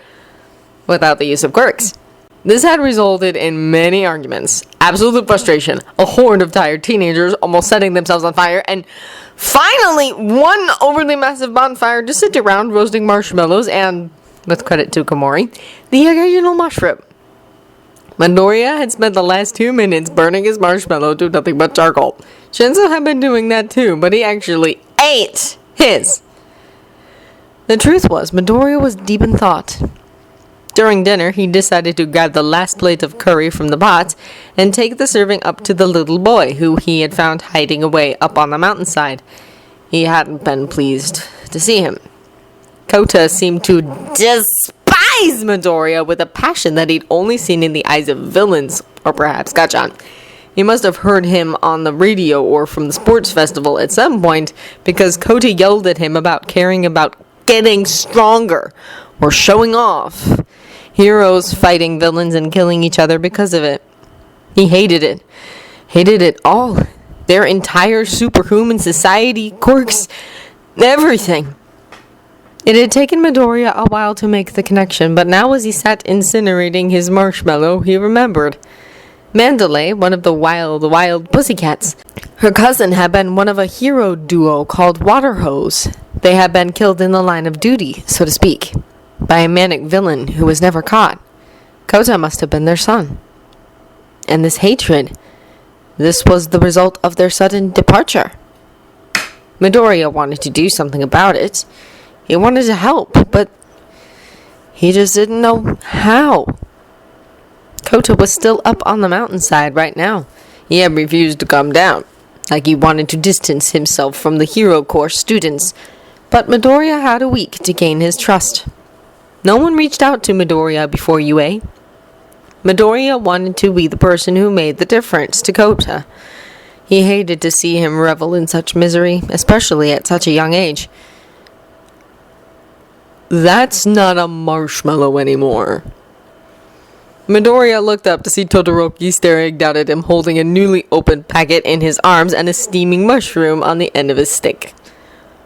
without the use of quirks. This had resulted in many arguments, absolute frustration, a horde of tired teenagers almost setting themselves on fire, and finally one overly massive bonfire to sit around roasting marshmallows and, with credit to Komori, the occasional mushroom. Midoriya had spent the last 2 minutes burning his marshmallow to nothing but charcoal. Shinzo had been doing that too, but he actually ate his. The truth was, Midoriya was deep in thought. During dinner, he decided to grab the last plate of curry from the pot and take the serving up to the little boy who he had found hiding away up on the mountainside. He hadn't been pleased to see him. Kota seemed to despise Midoriya with a passion that he'd only seen in the eyes of villains, or perhaps Gachan. He must have heard him on the radio or from the sports festival at some point, because Kota yelled at him about caring about getting stronger or showing off. Heroes fighting villains and killing each other because of it. He hated it. Hated it all. Their entire superhuman society, quirks, everything. It had taken Midoriya a while to make the connection, but now as he sat incinerating his marshmallow, he remembered. Mandalay, one of the wild pussycats. Her cousin had been one of a hero duo called Water Hose. They had been killed in the line of duty, so to speak, by a manic villain who was never caught. Kota must have been their son. And this hatred, this was the result of their sudden departure. Midoriya wanted to do something about it. He wanted to help, but he just didn't know how. Kota was still up on the mountainside right now. He had refused to come down, like he wanted to distance himself from the Hero Corps students. But Midoriya had a week to gain his trust. No one reached out to Midoriya before UA. Midoriya wanted to be the person who made the difference to Kota. He hated to see him revel in such misery, especially at such a young age. That's not a marshmallow anymore. Midoriya looked up to see Todoroki staring down at him, holding a newly opened packet in his arms and a steaming mushroom on the end of his stick.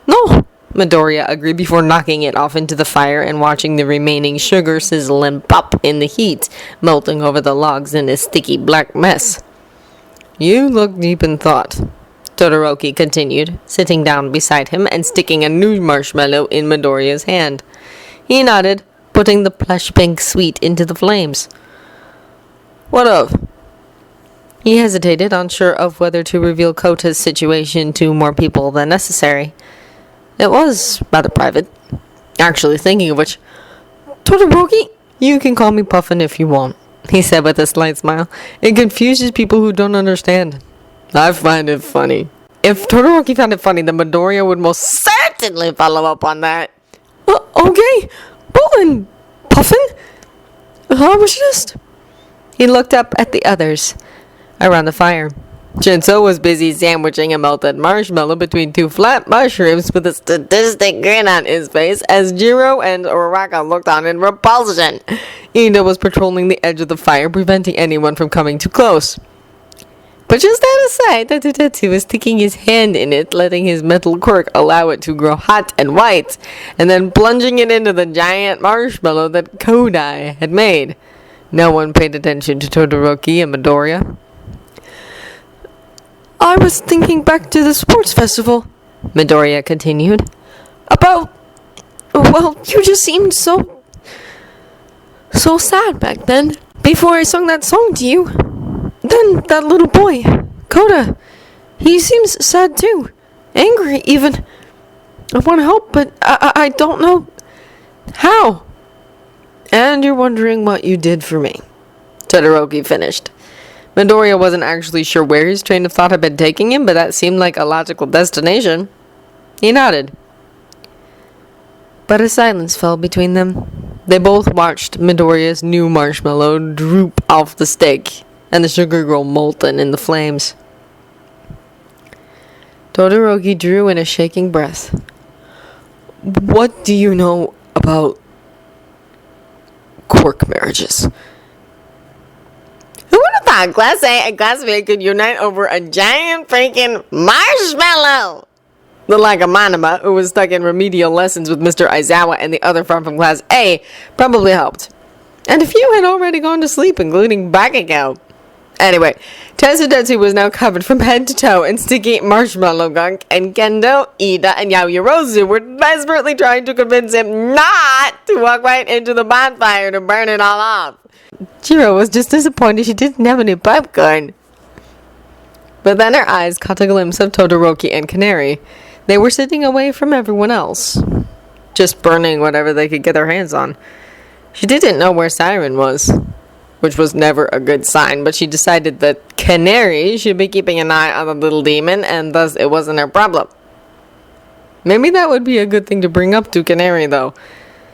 No, Midoriya agreed before knocking it off into the fire and watching the remaining sugar sizzle and pop in the heat, melting over the logs in a sticky black mess. You look deep in thought, Todoroki continued, sitting down beside him and sticking a new marshmallow in Midoriya's hand. He nodded, putting the plush pink sweet into the flames. What of? He hesitated, unsure of whether to reveal Kota's situation to more people than necessary. It was rather private. Actually, thinking of which, Todoroki, you can call me Puffin if you want, he said with a slight smile. It confuses people who don't understand. I find it funny. If Todoroki found it funny, then Midoriya would most certainly follow up on that. Okay, well then, Puffin? I was just... He looked up at the others around the fire. Shinzo was busy sandwiching a melted marshmallow between two flat mushrooms with a sadistic grin on his face as Jiro and Uraraka looked on in repulsion. Ida was patrolling the edge of the fire, preventing anyone from coming too close. But just out of sight, Tetsu was sticking his hand in it, letting his metal quirk allow it to grow hot and white, and then plunging it into the giant marshmallow that Kodai had made. No one paid attention to Todoroki and Midoriya. I was thinking back to the sports festival, Midoriya continued. Well, you just seemed so sad back then, before I sung that song to you. Then that little boy, Kota, he seems sad too. Angry even. I want to help, but I don't know how. And you're wondering what you did for me, Todoroki finished. Midoriya wasn't actually sure where his train of thought had been taking him, but that seemed like a logical destination. He nodded. But a silence fell between them. They both watched Midoriya's new marshmallow droop off the stake, and the sugar grow molten in the flames. Todoroki drew in a shaking breath. What do you know about quirk marriages. Who would have thought Class A and Class B could unite over a giant freaking marshmallow? The Lagamanima, who was stuck in remedial lessons with Mr. Aizawa and the other farm from Class A, probably helped. And a few had already gone to sleep, including Bakiko. Anyway, Tetsutetsu was now covered from head to toe in sticky marshmallow gunk, and Kendo, Ida, and Yaoyorozu were desperately trying to convince him not to walk right into the bonfire to burn it all off. Jiro was just disappointed she didn't have any popcorn. But then her eyes caught a glimpse of Todoroki and Canary. They were sitting away from everyone else, just burning whatever they could get their hands on. She didn't know where Siren was, which was never a good sign, but she decided that Canary should be keeping an eye on the little demon, and thus it wasn't her problem. Maybe that would be a good thing to bring up to Canary, though.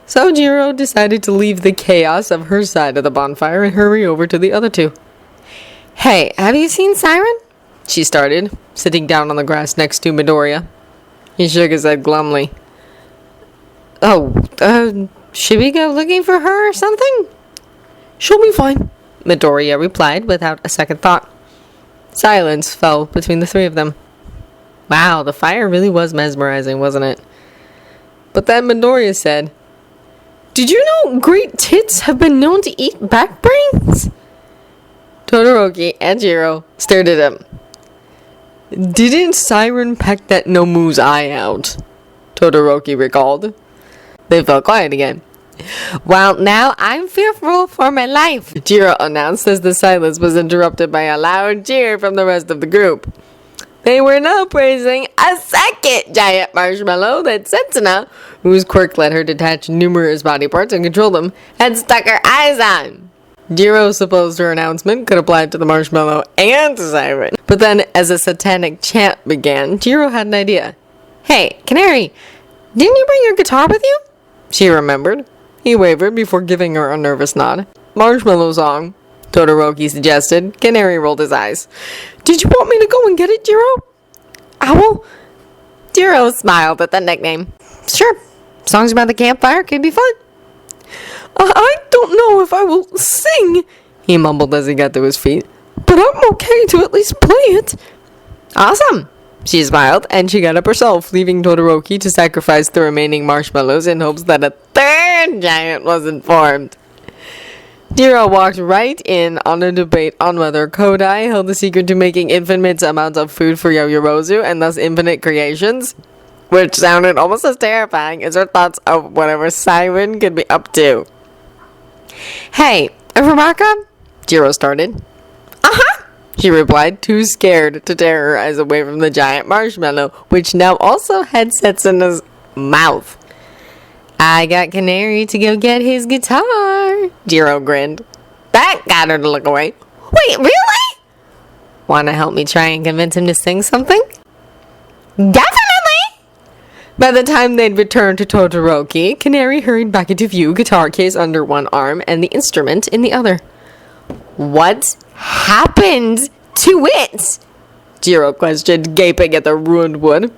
So Jiro decided to leave the chaos of her side of the bonfire and hurry over to the other two. "Hey, have you seen Siren?" she started, sitting down on the grass next to Midoriya. He shook his head glumly. "Oh, should we go looking for her or something?" "She'll be fine," Midoriya replied without a second thought. Silence fell between the three of them. Wow, the fire really was mesmerizing, wasn't it? But then Midoriya said, "Did you know great tits have been known to eat back brains?" Todoroki and Jiro stared at him. "Didn't Siren peck that Nomu's eye out?" Todoroki recalled. They fell quiet again. "Well, now I'm fearful for my life," Jiro announced as the silence was interrupted by a loud cheer from the rest of the group. They were now praising a second giant marshmallow that Setsuna, whose quirk let her detach numerous body parts and control them, had stuck her eyes on. Jiro supposed her announcement could apply to the marshmallow and to Siren. But then, as a satanic chant began, Jiro had an idea. "Hey, Canary, didn't you bring your guitar with you?" She remembered. He wavered before giving her a nervous nod. "Marshmallow song," Todoroki suggested. Canary rolled his eyes. "Did you want me to go and get it, Jiro?" "Owl?" Jiro smiled at the nickname. "Sure, songs about the campfire could be fun." "I don't know if I will sing," he mumbled as he got to his feet, "but I'm okay to at least play it." "Awesome," she smiled, and she got up herself, leaving Todoroki to sacrifice the remaining marshmallows in hopes that a third giant wasn't formed. Jiro walked right in on a debate on whether Kodai held the secret to making infinite amounts of food for Yaoyorozu and thus infinite creations, which sounded almost as terrifying as her thoughts of whatever Siren could be up to. "Hey, Rumaka?" Jiro started. "Uh-huh," she replied, too scared to tear her eyes away from the giant marshmallow, which now also had Setsuna's mouth. "I got Canary to go get his guitar," Jiro grinned. That got her to look away. "Wait, really? Want to help me try and convince him to sing something?" "Definitely!" By the time they'd returned to Todoroki, Canary hurried back into view, guitar case under one arm and the instrument in the other. "What happened to it?" Jiro questioned, gaping at the ruined wood.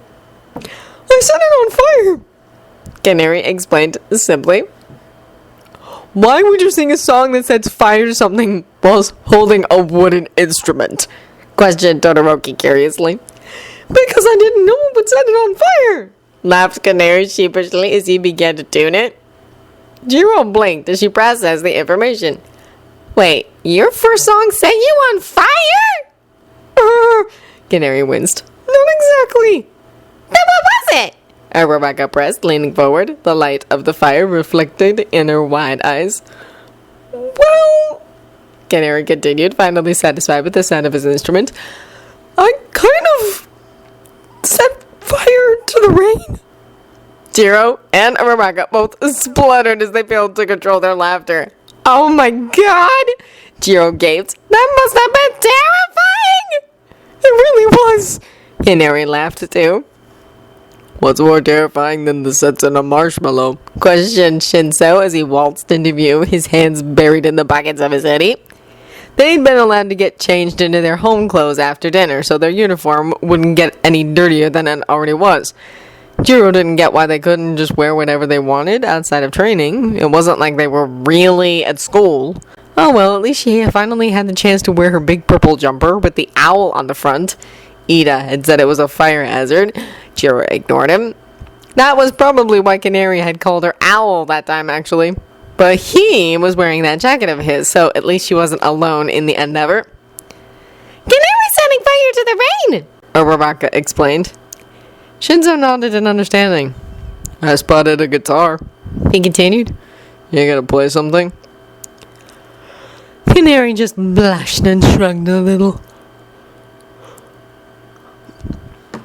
"I set it on fire," Canary explained simply. "Why would you sing a song that sets fire to something whilst holding a wooden instrument?" questioned Todoroki curiously. "Because I didn't know it would set it on fire," laughed Canary sheepishly as he began to tune it. Jiro blinked as she processed the information. "Wait, your first song set you on fire?" Canary winced. "Not exactly." "Then what was it?" Rebecca pressed, leaning forward, the light of the fire reflected in her wide eyes. "Well," Canary continued, finally satisfied with the sound of his instrument, "I kind of set fire to the rain." Jiro and Rebecca both spluttered as they failed to control their laughter. "Oh my god!" Jiro gaped. "That must have been terrifying!" "It really was!" Canary laughed too. "What's more terrifying than the sets in a marshmallow?" questioned Shinso as he waltzed into view, his hands buried in the pockets of his hoodie. They'd been allowed to get changed into their home clothes after dinner, so their uniform wouldn't get any dirtier than it already was. Jiro didn't get why they couldn't just wear whatever they wanted outside of training. It wasn't like they were really at school. Oh well, at least she finally had the chance to wear her big purple jumper with the owl on the front. Ida had said it was a fire hazard. Jiro ignored him. That was probably why Canary had called her owl that time, actually. But he was wearing that jacket of his, so at least she wasn't alone in the endeavor. Canary's setting fire to the rain! Uraraka explained. Shinzo nodded in understanding. I spotted a guitar, he continued. You gonna play something? Canary just blushed and shrugged a little.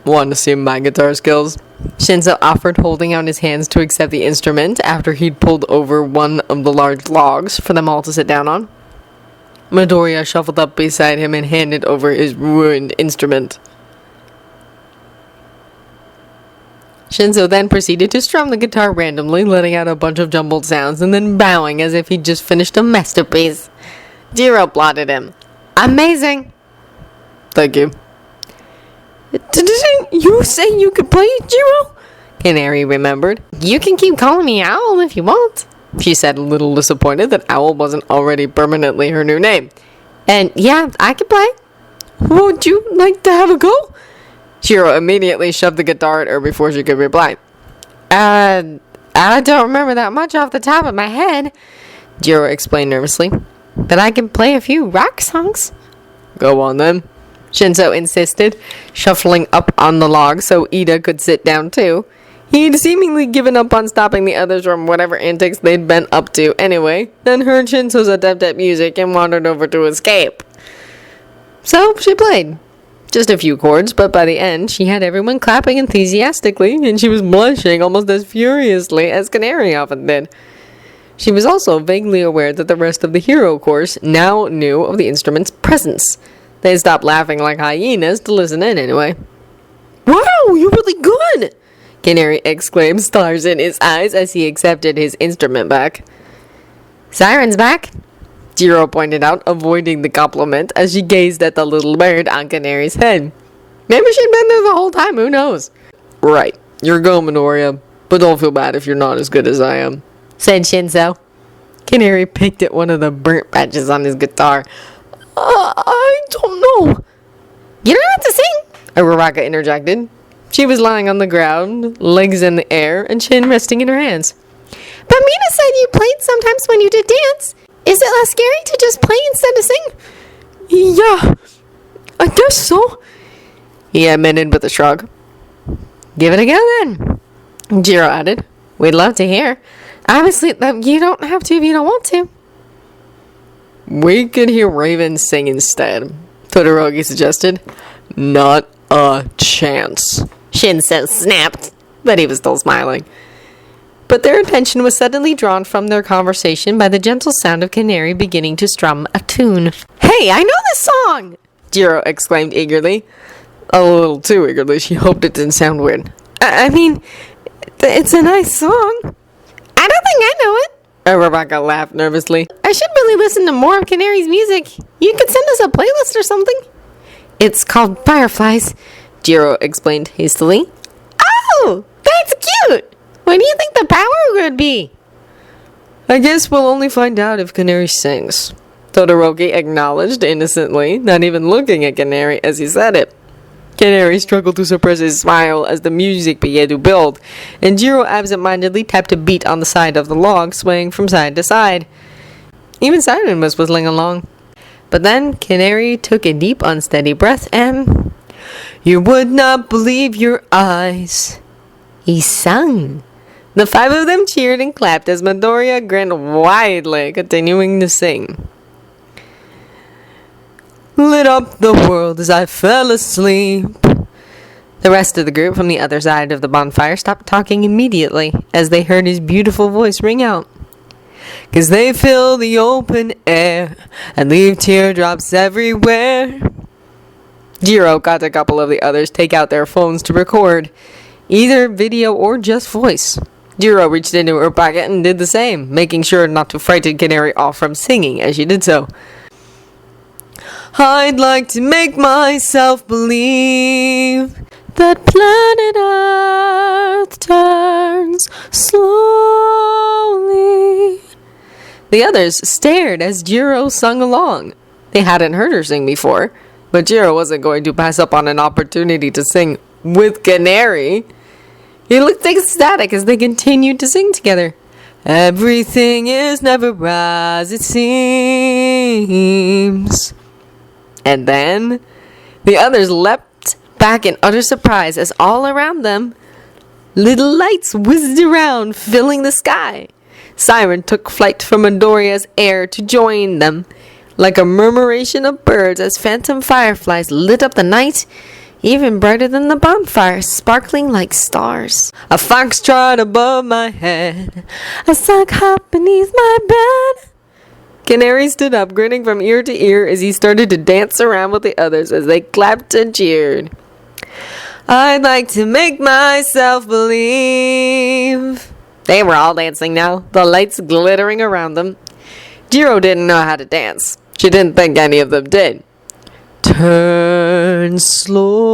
Want to see my guitar skills? Shinzo offered, holding out his hands to accept the instrument after he'd pulled over one of the large logs for them all to sit down on. Midoriya shuffled up beside him and handed over his ruined instrument. Shinzo then proceeded to strum the guitar randomly, letting out a bunch of jumbled sounds and then bowing as if he'd just finished a masterpiece. Jiro applauded him. Amazing! Thank you. Didn't you say you could play, Jiro? Canary remembered. You can keep calling me Owl if you want, she said, a little disappointed that Owl wasn't already permanently her new name. And yeah, I can play. Would you like to have a go? Jiro immediately shoved the guitar at her before she could reply. I don't remember that much off the top of my head, Jiro explained nervously. But I can play a few rock songs. Go on then, Shinzo insisted, shuffling up on the log so Ida could sit down too. He'd seemingly given up on stopping the others from whatever antics they'd been up to anyway, then heard Shinzo's adept at music and wandered over to escape. So she played. Just a few chords, but by the end, she had everyone clapping enthusiastically, and she was blushing almost as furiously as Canary often did. She was also vaguely aware that the rest of the hero course now knew of the instrument's presence. They stopped laughing like hyenas to listen in anyway. Wow, you're really good! Canary exclaimed, stars in his eyes as he accepted his instrument back. Siren's back, Jiro pointed out, avoiding the compliment as she gazed at the little bird on Canary's head. Maybe she'd been there the whole time, who knows? Right, you're going, Midoriya, but don't feel bad if you're not as good as I am, said Shinzo. Canary picked at one of the burnt patches on his guitar. I don't know. You don't have to sing, Uraraka interjected. She was lying on the ground, legs in the air, and chin resting in her hands. But Mina said you played sometimes when you did dance. Is it less scary to just play instead of sing? Yeah, I guess so, he admitted with a shrug. Give it a go then, Jiro added. We'd love to hear. Obviously, you don't have to if you don't want to. We could hear Raven sing instead, Todoroki suggested. Not a chance, Shinzo snapped, but he was still smiling. But their attention was suddenly drawn from their conversation by the gentle sound of Canary beginning to strum a tune. Hey, I know this song! Jiro exclaimed eagerly. A little too eagerly. She hoped it didn't sound weird. I mean, it's a nice song. I don't think I know it. Rebecca laughed nervously. I should really listen to more of Canary's music. You could send us a playlist or something. It's called Fireflies, Jiro explained hastily. Oh, that's cute! What do you think the power would be? I guess we'll only find out if Canary sings, Todoroki acknowledged innocently, not even looking at Canary as he said it. Canary struggled to suppress his smile as the music began to build, and Jiro absent-mindedly tapped a beat on the side of the log, swaying from side to side. Even Siren was whistling along. But then Canary took a deep, unsteady breath and... You would not believe your eyes. He sung. The five of them cheered and clapped as Midoriya grinned widely, continuing to sing. Lit up the world as I fell asleep. The rest of the group from the other side of the bonfire stopped talking immediately as they heard his beautiful voice ring out. 'Cause they fill the open air and leave teardrops everywhere. Jiro got a couple of the others take out their phones to record, either video or just voice. Jiro reached into her pocket and did the same, making sure not to frighten Canary off from singing as she did so. I'd like to make myself believe that planet Earth turns slowly. The others stared as Jiro sung along. They hadn't heard her sing before, but Jiro wasn't going to pass up on an opportunity to sing with Canary. He looked ecstatic as they continued to sing together. Everything is never as it seems. And then the others leapt back in utter surprise as all around them little lights whizzed around, filling the sky. Siren took flight from Midoriya's air to join them, like a murmuration of birds as phantom fireflies lit up the night, even brighter than the bonfire, sparkling like stars. A foxtrot above my head, a sock hop beneath my bed. Canary stood up, grinning from ear to ear as he started to dance around with the others as they clapped and cheered. I'd like to make myself believe. They were all dancing now, the lights glittering around them. Jiro didn't know how to dance. She didn't think any of them did. Turn slowly.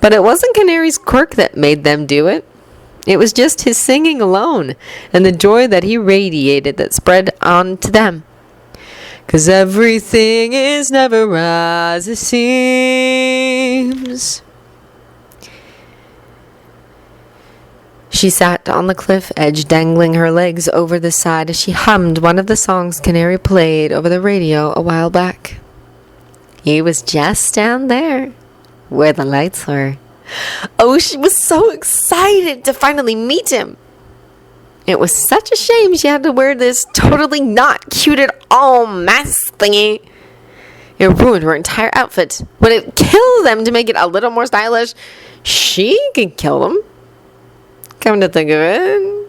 But it wasn't Canary's quirk that made them do it. It was just his singing alone and the joy that he radiated that spread on to them. 'Cause everything is never as it seems. She sat on the cliff edge, dangling her legs over the side as she hummed one of the songs Canary played over the radio a while back. He was just down there, where the lights were. Oh, she was so excited to finally meet him. It was such a shame she had to wear this totally not cute at all mask thingy. It ruined her entire outfit. Would it kill them to make it a little more stylish? She could kill them. Come to think of it,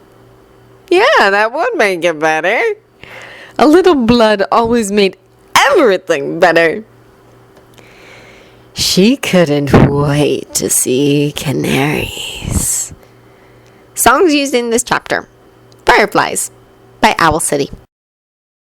yeah, that would make it better. A little blood always made everything better. She couldn't wait to see canaries. Songs used in this chapter: Fireflies by Owl City.